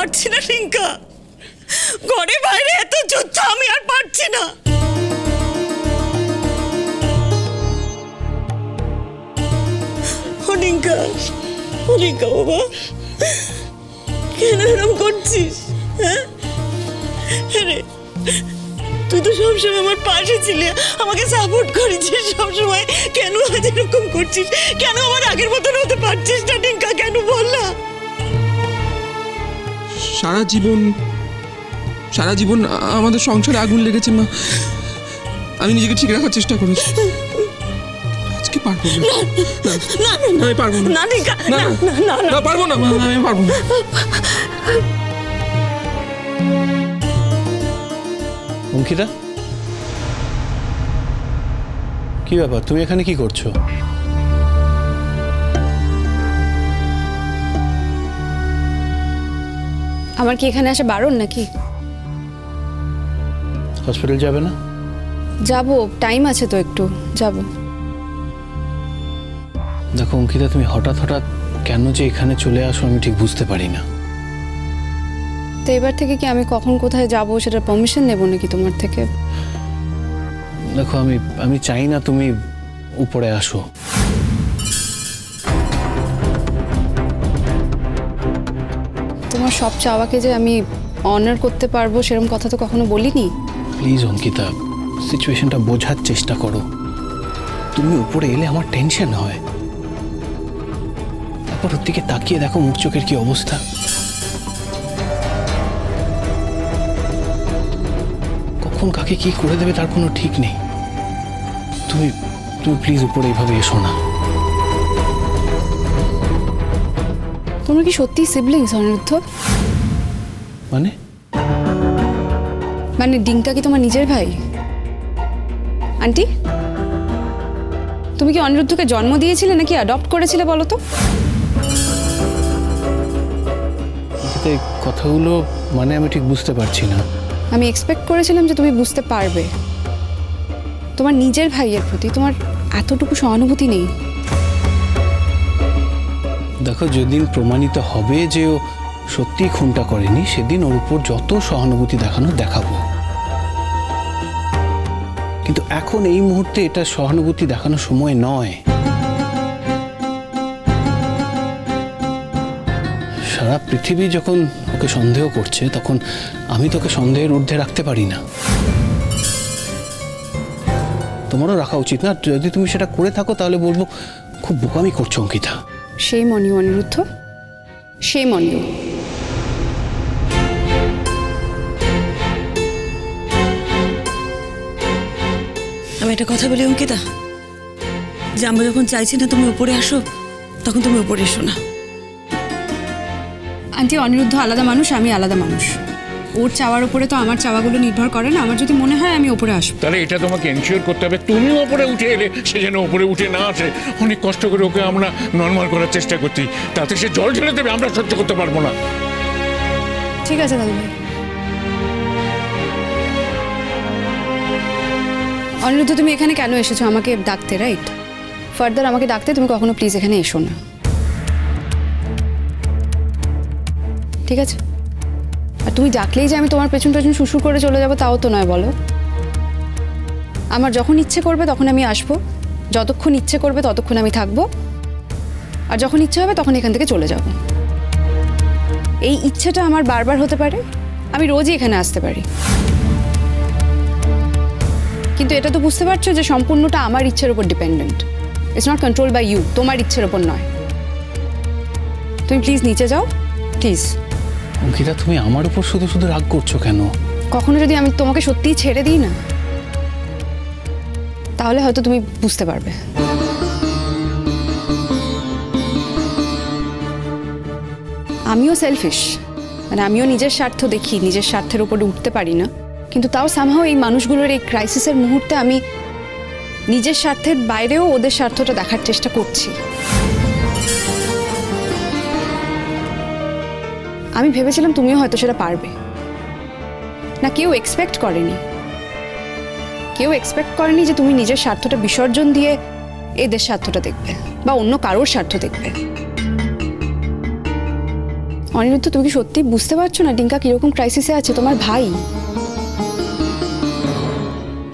পারছি না রিঙ্কা, ঘরে বাইরে এত যুদ্ধ আমি আর পারছি না। রিঙ্কা, রিঙ্কা বাবা, কেন এরকম করছিস? হ্যাঁ রে, তুই তো সবসময় আমার পাশে ছিলি, আমাকে সাপোর্ট করেছিস সবসময়, কেন আজ এরকম করছিস? কেন আমার আগের মতন হতে পারছিস না রিঙ্কা? কেন বল না। সারা জীবন আমাদের সংসারে আগুন লেগেছে মা, আমি নিজেকে ঠিক রাখার চেষ্টা করেছি, আজকে পারবো না। আমি পারবো না, না পারবো না মা, আমি পারবো না। অঙ্কিতা, কি ব্যাপার, তুমি এখানে কি করছো? আমার কি এখানে আসা বারণ নাকি? হসপিটাল যাবে না? যাব, টাইম আছে তো, একটু যাব। দেখো অঙ্কিতা, তুমি হঠাৎ কেন যে এখানে চলে আসো আমি ঠিক বুঝতে পারি না। তো এবার থেকে কি আমি কখন কোথায় যাব সেটা পারমিশন নেব নাকি তোমার থেকে? দেখো আমি চাই না তুমি উপরে আসো। তোমার সব চাওয়াকে যে আমি অনার করতে পারবো সেরকম কথা তো কখনো বলিনি। প্লিজ অঙ্কিতা, সিচুয়েশনটা বোঝার চেষ্টা করো। তুমি উপরে এলে আমার টেনশন হয়, তারপর ওর দিকে তাকিয়ে দেখো মুখ চোখের কি অবস্থা। কখন কাকে কি করে দেবে তার কোনো ঠিক নেই। তুমি প্লিজ উপরে এইভাবে এসো না। তোমরা কি সত্যি সিবলিংস অনিরুদ্ধ? মানে ডিঙ্কা কি তোমার নিজের ভাই? আন্টি, তুমি কি অনিরুদ্ধকে জন্ম দিয়েছিলে নাকি অ্যাডপ্ট করেছিলে বলো তো? এই কথাগুলো মানে আমি ঠিক বুঝতে পারছি না। আমি এক্সপেক্ট করেছিলাম যে তুমি বুঝতে পারবে। তোমার নিজের ভাইয়ের প্রতি তোমার এতটুকু সহানুভূতি নেই। দেখো, যেদিন প্রমাণিত হবে যে ও সত্যি খুনটা করেনি সেদিন ওর উপর যত সহানুভূতি দেখাবো, কিন্তু এখন এই মুহূর্তে এটা সহানুভূতি দেখানোর সময় নয়। সারা পৃথিবী যখন ওকে সন্দেহ করছে তখন আমি তোকে সন্দেহের ঊর্ধ্বে রাখতে পারি না। তোমারও রাখা উচিত না। যদি তুমি সেটা করে থাকো তাহলে বলবো খুব বোকামি করছো অঙ্কিতা। সেই মনিও অনিরুদ্ধ, সেই মনিও। আমি একটা কথা বলি অঙ্কিতা, যে আমরা যখন চাইছি না তুমি উপরে আসো তখন তুমি উপরে এসো না। আন্টি, অনিরুদ্ধ আলাদা মানুষ, আমি আলাদা মানুষ। ওর চাওয়ার উপরে তো আমার চাওয়াগুলো নির্ভর করে না। আমার যদি মনে হয় আমি উপরে আসবো, তাহলে এটা তোমাকে এনশিওর করতে হবে তুমি উপরে উঠে এলে সে যেন উপরে উঠে না আসে। অনেক কষ্ট করে ওকে আমরা নর্মাল করার চেষ্টা করছি, তাতে সে জল ঢেলে দেবে, আমরা সহ্য করতে পারবো না। ঠিক আছে দাদু ভাই। অনিরুদ্ধ, তুমি এখানে কেন এসেছো? আমাকে ডাকতে, রাইট? ফার্দার আমাকে ডাকতে তুমি কখনো প্লিজ এখানে এসো না, ঠিক আছে? আর তুমি ডাকলেই যে আমি তোমার পেছন পেছন শুশু করে চলে যাবো তাও তো নয়, বলো। আমার যখন ইচ্ছে করবে তখন আমি আসবো, যতক্ষণ ইচ্ছে করবে ততক্ষণ আমি থাকবো, আর যখন ইচ্ছে হবে তখন এখান থেকে চলে যাব। এই ইচ্ছেটা আমার বারবার হতে পারে, আমি রোজই এখানে আসতে পারি, কিন্তু এটা তো বুঝতে পারছো যে সম্পূর্ণটা আমার ইচ্ছের উপর dependent. It's not control by you, তোমার ইচ্ছের উপর নয়। তুমি প্লিজ নিচে যাও, প্লিজ। অঙ্কিতা, তুমি আমার উপর শুধু শুধু রাগ করছো কেন? কখনো যদি আমি তোমাকে সত্যিই ছেড়ে দিই না, তাহলে হয়তো তুমি বুঝতে পারবে। আমিও সেলফিশ, মানে আমিও নিজের স্বার্থ দেখি, নিজের স্বার্থের উপরে উঠতে পারি না, কিন্তু তাও সামহাও এই মানুষগুলোর এই ক্রাইসিসের মুহূর্তে আমি নিজের স্বার্থের বাইরেও ওদের স্বার্থটা দেখার চেষ্টা করছি। আমি ভেবেছিলাম তুমিও হয়তো সেটা পারবে না। কেউ এক্সপেক্ট করেনি যে তুমি নিজের স্বার্থটা বিসর্জন দিয়ে এদের স্বার্থটা দেখবে বা অন্য কারোর স্বার্থ দেখবে। অনিরুদ্ধ, তুমি কি সত্যি বুঝতে পারছো না ডিঙ্কা কিরকম ক্রাইসিসে আছে? তোমার ভাই,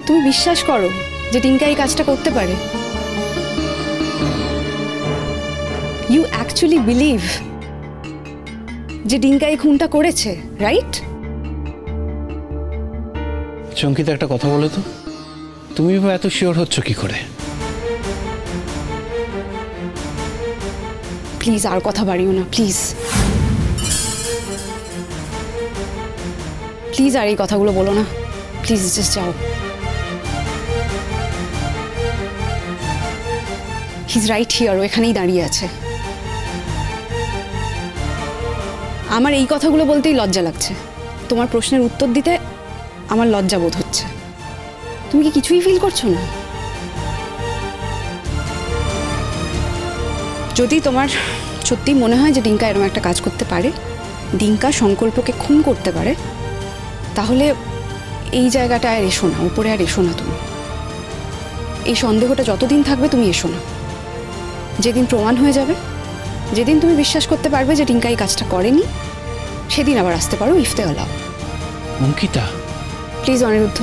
তুমি বিশ্বাস করো যে ডিঙ্কা এই কাজটা করতে পারে? ইউ অ্যাকচুয়ালি বিলিভ যে ডিঙ্কা এই খুনটা করেছে, রাইট? চঙ্কিতা, একটা কথা বলো তো, তুমি এত শিওর হচ্ছ কি করে? প্লিজ আর কথা বাড়িও না, প্লিজ প্লিজ আর এই কথাগুলো বলো না, প্লিজ জাস্ট যাও। হিজ রাইট হিয়ার, ও এখানেই দাঁড়িয়ে আছে। আমার এই কথাগুলো বলতেই লজ্জা লাগছে, তোমার প্রশ্নের উত্তর দিতে আমার লজ্জা বোধ হচ্ছে। তুমি কি কিছুই ফিল করছো না? যদি তোমার সত্যি মনে হয় যে ডিঙ্কা এরকম একটা কাজ করতে পারে, ডিঙ্কা সংকল্পকে খুন করতে পারে, তাহলে এই জায়গাটা আর এসো না, উপরে আর এসো না। তুমি এই সন্দেহটা যতদিন থাকবে তুমি এসো না। যেদিন প্রমাণ হয়ে যাবে, যেদিন তুমি বিশ্বাস করতে পারবে যে ডিঙ্কা এই কাজটা করেনি, সেদিন আবার আসতে পারো, if they allow. Ankita, please Aniruddha,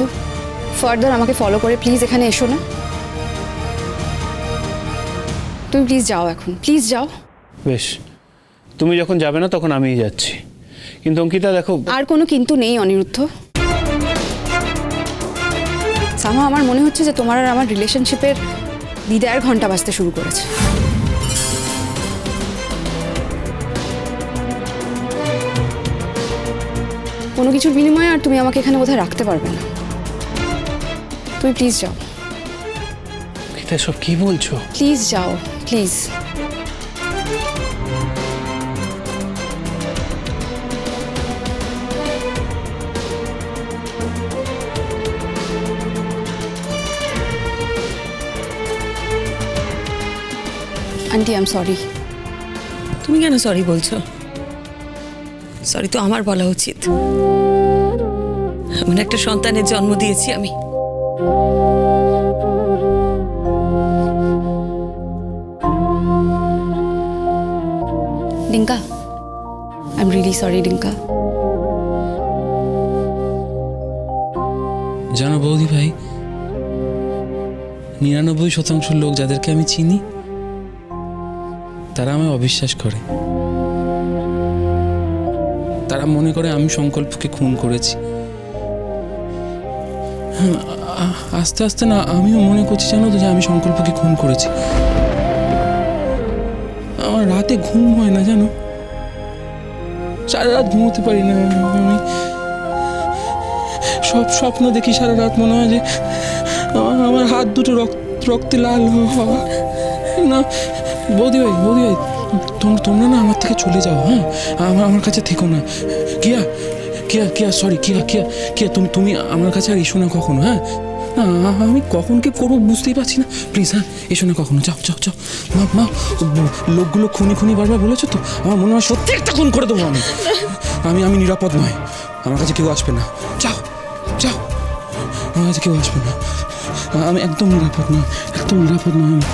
further আমাকে ফলো করে প্লিজ এখানে এসো না। তুমি প্লিজ যাও এখন, প্লিজ যাও। বেশ, তুমি যখন যাবে না তখন আমিই যাচ্ছি। কিন্তু অঙ্কিতা দেখো, আর কোনো কিন্তু নেই অনিরুদ্ধ। সামা আমার মনে হচ্ছে যে তোমার আর আমার রিলেশনশিপের বিদায়ের ঘন্টা বাজতে শুরু করেছে। কোনো কিছুর বিনিময়ে আর তুমি আমাকে এখানে বোধহয় রাখতে পারবে না। তুমি প্লিজ যাও। অঙ্কিতা, সব কি বলছো? প্লিজ যাও, please. Aunty, I am sorry. তুমি কেন সরি বলছো? সরি তো আমার বলা উচিত। এমন একটা সন্তানের জন্ম দিয়েছি আমি। ডিঙ্কা, আই এম রিয়েলি সরি ডিঙ্কা। জানো বৌদি ভাই, 99% লোক যাদেরকে আমি চিনি তারা আমায় অবিশ্বাস করে। তারা মনে করে আমি সংকল্পকে খুন করেছি। আস্তে আস্তে না আমিও মনে করছি, জানো তো, যে আমি সংকল্পকে খুন করেছি। আমার রাতে ঘুম হয় না, জানো, সারা রাত ঘুমোতে পারি না। আমি সব স্বপ্ন দেখি সারা রাত, মনে হয় যে আমার হাত দুটো রক্তে লাল হওয়া। না বৌদি ভাই, তোমরা না আমার থেকে চলে যাও, হ্যাঁ, আমার কাছে থেকো না। কিয়া সরি, কিয়া তুমি আমার কাছে আর এসো না কখনো, হ্যাঁ। আমি কখন কি করবো বুঝতেই পারছি না, প্লিজ, হ্যাঁ, এসো না কখনো। যাও। মা, লোকগুলো খুনি বারবার বলেছো তো, আমার মনে হয় সত্যি একটা খুন করে দেবো আমি নিরাপদ নয়, আমার কাছে কেউ আসবে না। যাও, আমার কাছে কেউ আসবে না, আমি একদম নিরাপদ নয় আমি।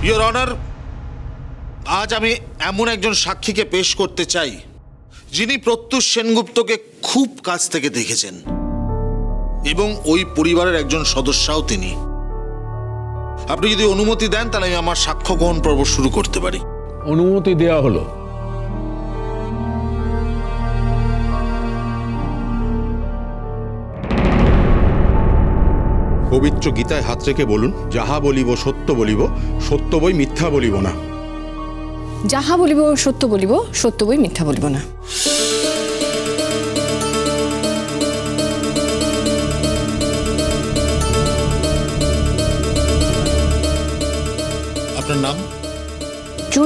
ইয়োর অনার, আজ আমি এমন একজন সাক্ষীকে পেশ করতে চাই যিনি প্রত্যুষ সেনগুপ্তকে খুব কাছ থেকে দেখেছেন এবং ওই পরিবারের একজন সদস্যও তিনি। আপনি যদি অনুমতি দেন তাহলে আমি আমার সাক্ষ্য গ্রহণ পর্ব শুরু করতে পারি। অনুমতি দেওয়া হলো। পবিত্র গীতায় হাত রেখে বলুন, যাহা বলিব সত্য বলিব, সত্য বই মিথ্যা বলিব না। যাহা বলিব সত্য বলিব, সত্য বই মিথ্যা বলিব না।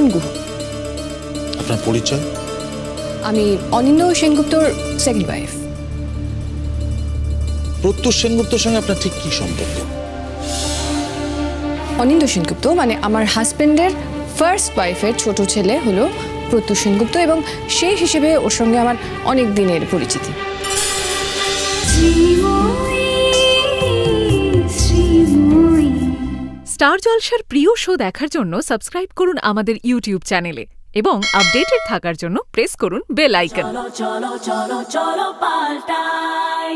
অরুণ গুহ। আপনার পরিচয়? আমি অনিন্দ সেনগুপ্তর সেকেন্ড ওয়াইফ। প্রত্যুষ সেনগুপ্তর সঙ্গে আপনার ঠিক কি সম্পর্ক? অনিন্দ সেনগুপ্ত মানে আমার হাজবেন্ডের ফার্স্ট ওয়াইফের ছোট ছেলে হলো প্রত্যুষ সেনগুপ্ত, এবং সেই হিসেবে ওর সঙ্গে আমার অনেক দিনের পরিচিতি। স্টার জলসার প্রিয় শো দেখার জন্য সাবস্ক্রাইব করুন আমাদের ইউটিউব চ্যানেলে এবং আপডেটেড থাকার জন্য প্রেস করুন বেল আইকন। চলো চলো চলো চলো পাল্টাই।